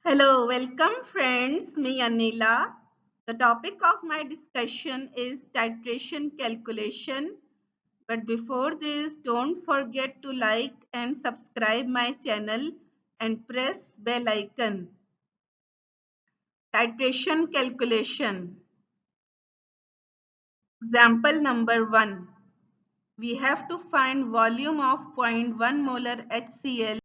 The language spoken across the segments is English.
Hello, welcome friends, me Anila. The topic of my discussion is titration calculation. But before this, don't forget to like and subscribe my channel and press bell icon. Titration calculation. Example number 1. We have to find volume of 0.1 molar HCl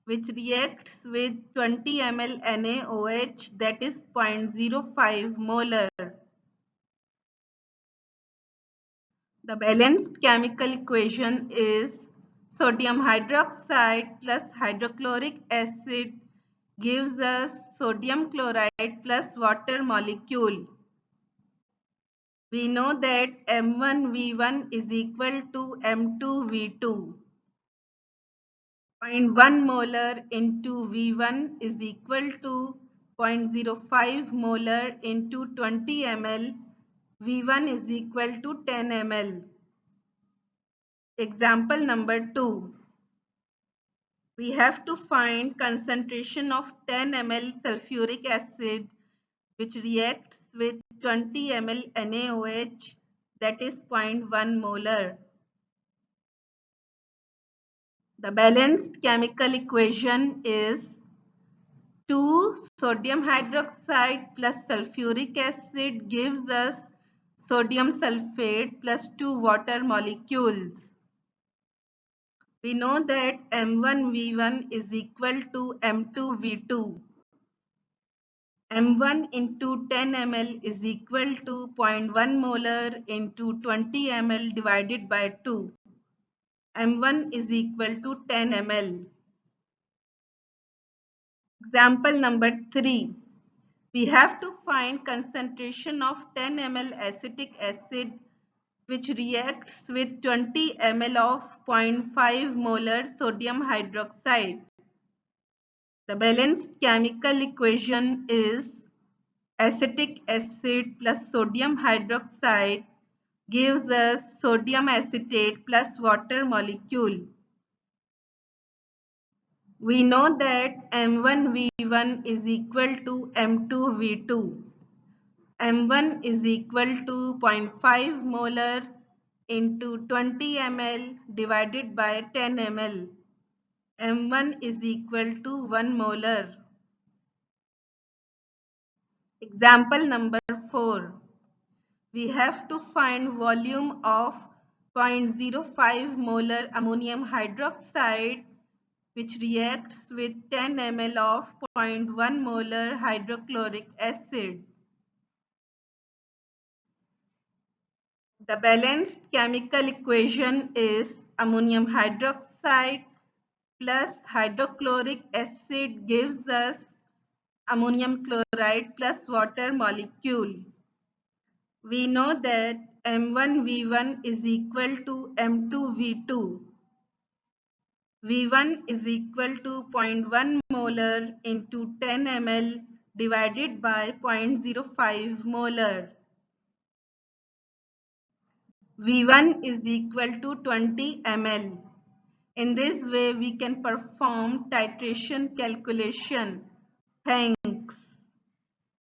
which reacts with 20 ml NaOH, that is 0.05 molar. The balanced chemical equation is sodium hydroxide plus hydrochloric acid gives us sodium chloride plus water molecule. We know that M1V1 is equal to M2V2. 0.1 molar into V1 is equal to 0.05 molar into 20 ml. V1 is equal to 10 ml. Example number 2. We have to find concentration of 10 ml sulfuric acid which reacts with 20 ml NaOH, that is 0.1 molar. The balanced chemical equation is 2 sodium hydroxide plus sulfuric acid gives us sodium sulfate plus 2 water molecules. We know that M1V1 is equal to M2V2. M1 into 10 ml is equal to 0.1 molar into 20 ml divided by 2. M1 is equal to 10 ml. Example number 3. We have to find concentration of 10 ml acetic acid which reacts with 20 ml of 0.5 molar sodium hydroxide. The balanced chemical equation is acetic acid plus sodium hydroxide gives us sodium acetate plus water molecule. We know that M1V1 is equal to M2V2. M1 is equal to 0.5 molar into 20 ml divided by 10 ml. M1 is equal to 1 molar. Example number 4. We have to find volume of 0.05 molar ammonium hydroxide which reacts with 10 ml of 0.1 molar hydrochloric acid. The balanced chemical equation is ammonium hydroxide plus hydrochloric acid gives us ammonium chloride plus water molecule. We know that M1V1 is equal to M2V2. V1 is equal to 0.1 molar into 10 ml divided by 0.05 molar. V1 is equal to 20 ml. In this way, we can perform titration calculation. Thanks.